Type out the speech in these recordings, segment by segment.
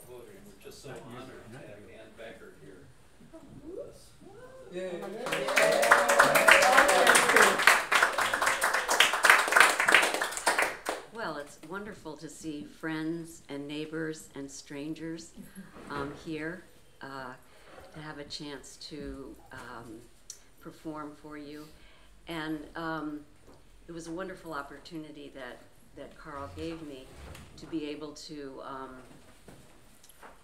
podium. We're just so honored to have Anne Becker here with us. Well, it's wonderful to see friends and neighbors and strangers here, to have a chance to perform for you. And it was a wonderful opportunity that Carl gave me to be able to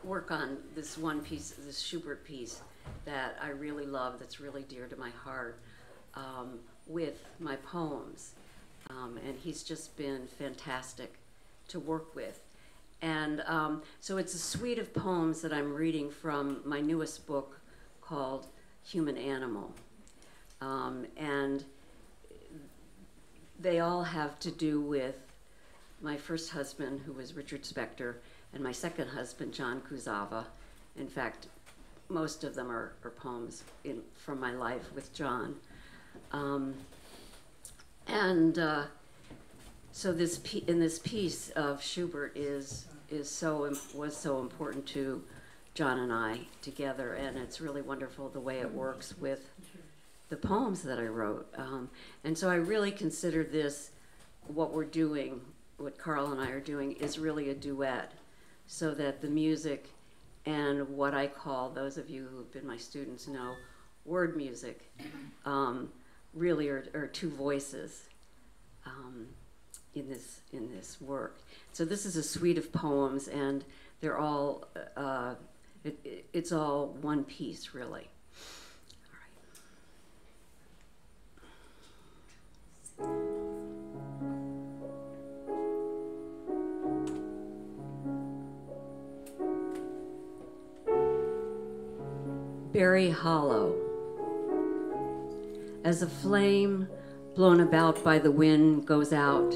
work on this one piece, this Schubert piece that I really love, that's really dear to my heart, with my poems. And he's just been fantastic to work with. And so it's a suite of poems that I'm reading from my newest book called Human Animal. And they all have to do with my first husband, who was Richard Spector, and my second husband, John Kuzawa. In fact, most of them are poems from my life with John. So in this piece of Schubert was so important to John and I together, and it's really wonderful the way it works with the poems that I wrote. And so I really consider this, what we're doing, what Carl and I are doing, is really a duet, so that the music and what I call, those of you who've been my students know, word music, really are two voices in this work. So this is a suite of poems, and they're all it's all one piece, really. All right. Berry Hollow. As a flame blown about by the wind goes out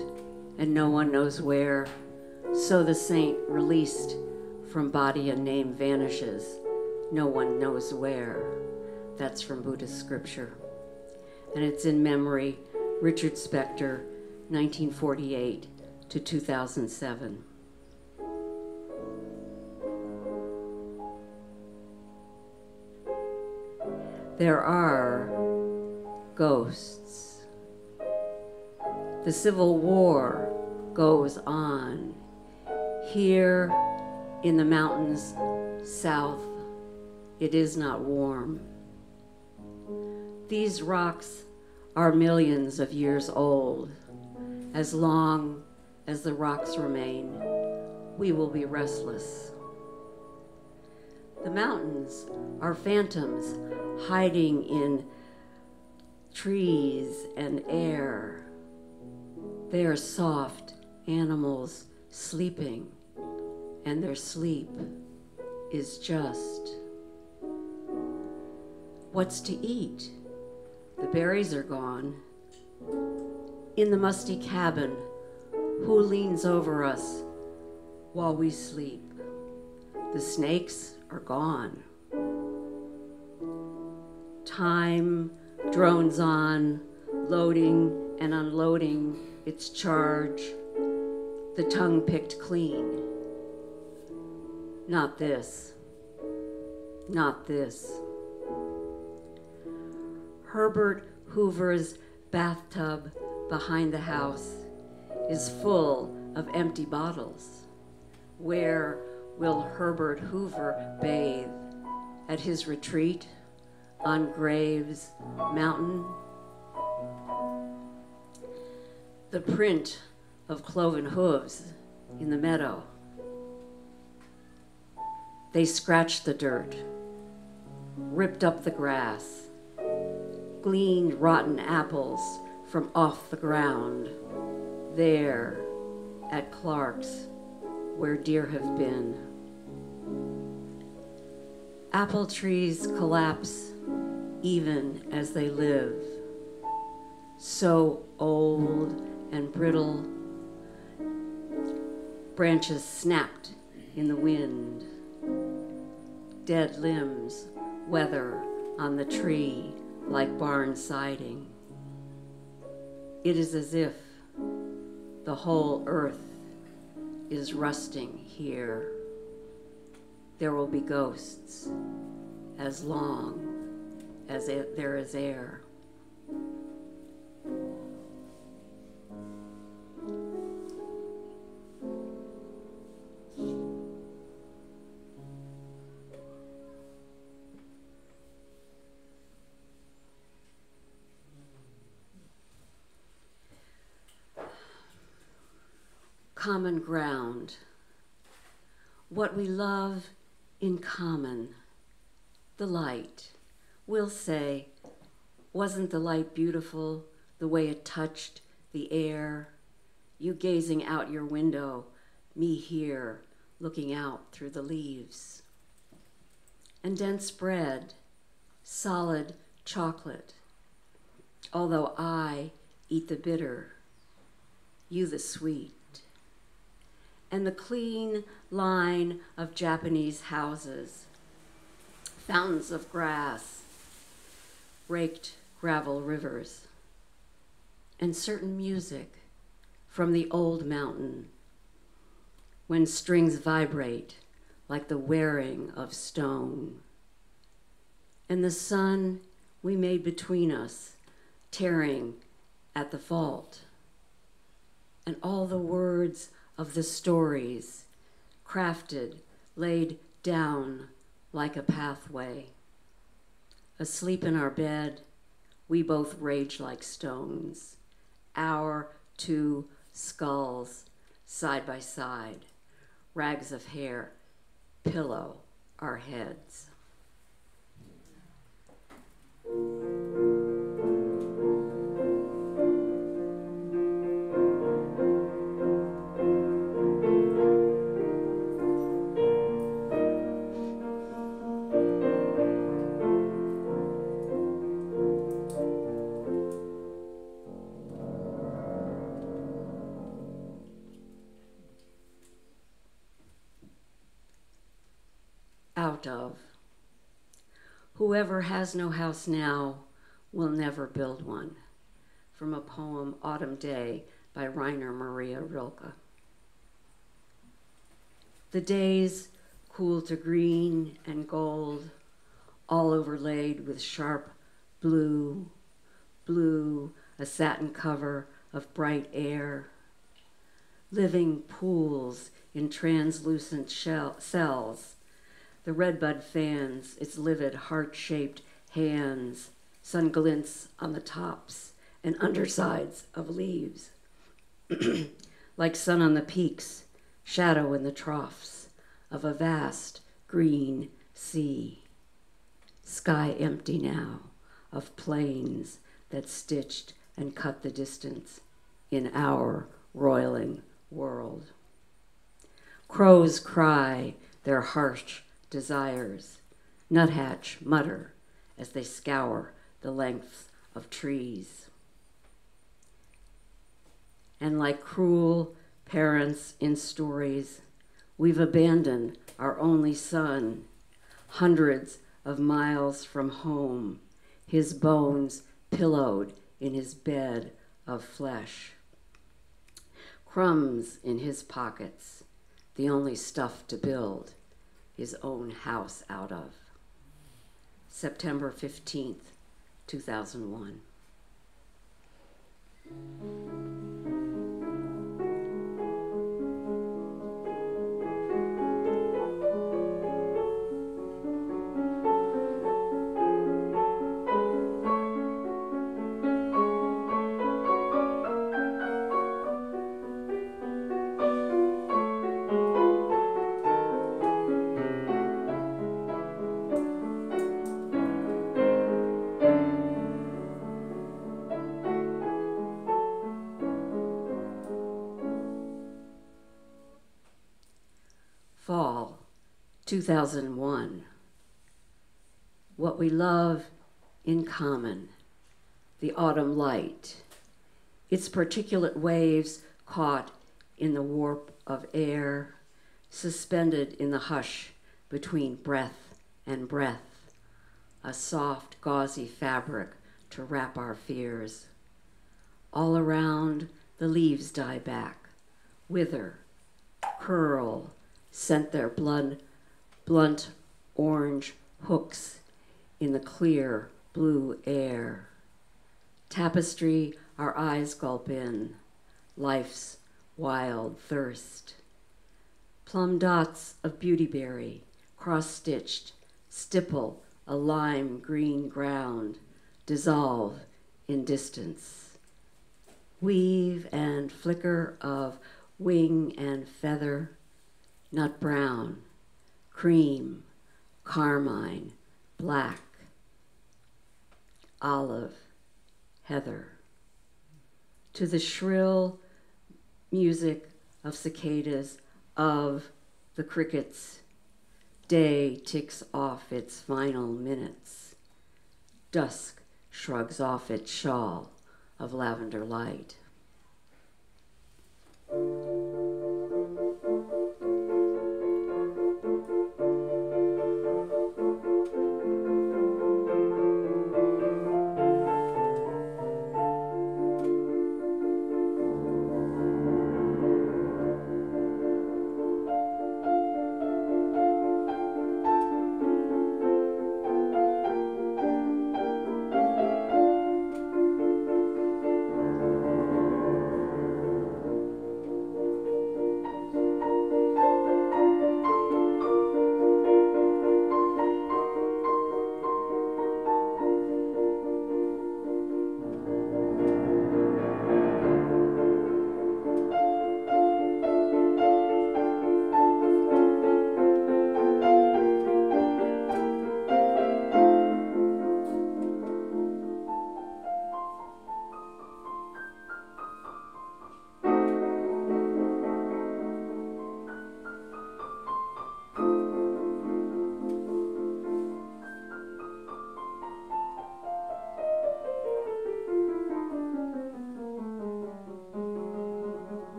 and no one knows where, so the saint released from body and name vanishes, no one knows where. That's from Buddhist scripture. And it's in memory, Richard Spector, 1948 to 2007. There are ghosts. The Civil War goes on. Here in the mountains south, it is not warm. These rocks are millions of years old. As long as the rocks remain, we will be restless. The mountains are phantoms hiding in trees and air. They are soft animals sleeping, and their sleep is just. What's to eat? The berries are gone. In the musty cabin, who leans over us while we sleep? The snakes are gone. Time drones on, loading and unloading its charge, the tongue picked clean. Not this, not this. Herbert Hoover's bathtub behind the house is full of empty bottles. Where will Herbert Hoover bathe? At his retreat on Graves Mountain? The print of cloven hooves in the meadow. They scratched the dirt, ripped up the grass, gleaned rotten apples from off the ground, there at Clark's, where deer have been. Apple trees collapse even as they live, so old and brittle, branches snapped in the wind, dead limbs weather on the tree like barn siding. It is as if the whole earth is rusting here. there will be ghosts as long as there is air. Common ground, what we love in common, the light. We'll say, wasn't the light beautiful, the way it touched the air? You gazing out your window, me here, looking out through the leaves. And dense bread, solid chocolate, although I eat the bitter, you the sweet. And the clean line of Japanese houses, fountains of grass, raked gravel rivers, and certain music from the old mountain when strings vibrate like the wearing of stone. And the sun we made between us, tearing at the vault, and all the words of the stories, crafted, laid down like a pathway. Asleep in our bed, we both rage like stones, our two skulls side by side, rags of hair pillow our heads. Out of. Whoever has no house now will never build one. From a poem, Autumn Day, by Rainer Maria Rilke. The days cool to green and gold, all overlaid with sharp blue, a satin cover of bright air. Living pools in translucent cells. The redbud fans its livid heart-shaped hands, sun glints on the tops and undersides of leaves. Like sun on the peaks, shadow in the troughs of a vast green sea. Sky empty now of plains that stitched and cut the distance in our roiling world. Crows cry their harsh desires. Nuthatch mutter as they scour the lengths of trees. And like cruel parents in stories, we've abandoned our only son, hundreds of miles from home, his bones pillowed in his bed of flesh. Crumbs in his pockets, the only stuff to build his own house out of. September 15th, 2001. Fall, 2001. What we love in common, the autumn light, its particulate waves caught in the warp of air, suspended in the hush between breath and breath, a soft, gauzy fabric to wrap our fears. All around, the leaves die back, wither, curl, scent their blood blunt orange hooks in the clear blue air. Tapestry our eyes gulp in, life's wild thirst. Plum dots of beautyberry, cross-stitched, stipple a lime green ground, dissolve in distance. Weave and flicker of wing and feather, nut brown, cream, carmine, black, olive, heather. To the shrill music of cicadas, of the crickets, day ticks off its final minutes. Dusk shrugs off its shawl of lavender light.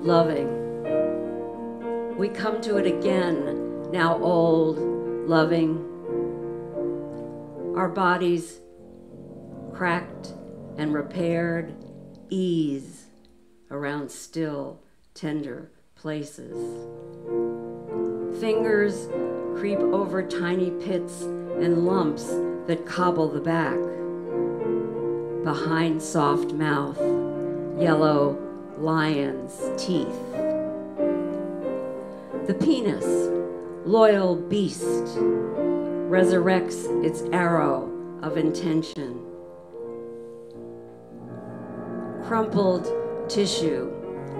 Loving. We come to it again, now old, loving. Our bodies cracked and repaired, ease around still, tender places. Fingers creep over tiny pits and lumps that cobble the back. Behind soft mouth, yellow lion's teeth. The penis, loyal beast, resurrects its arrow of intention. Crumpled tissue,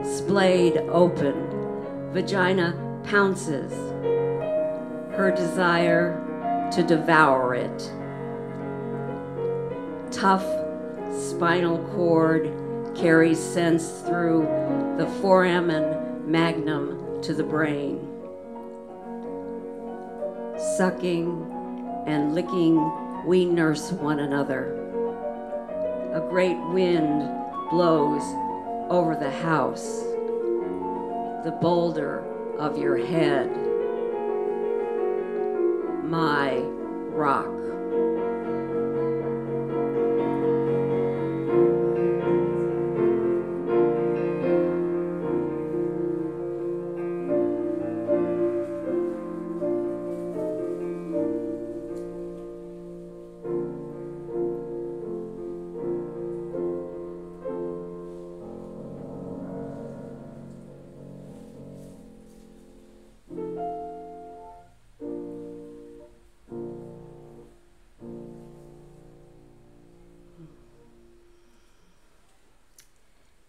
splayed open, vagina pounces, her desire to devour it. Tough spinal cord carries sense through the foramen magnum to the brain. Sucking and licking, we nurse one another. A great wind blows over the house, the boulder of your head, my rock.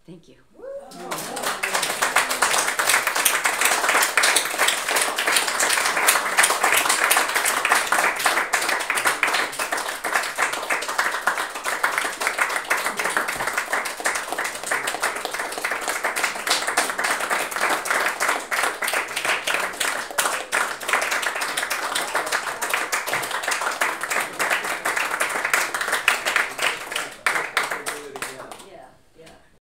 Thank you.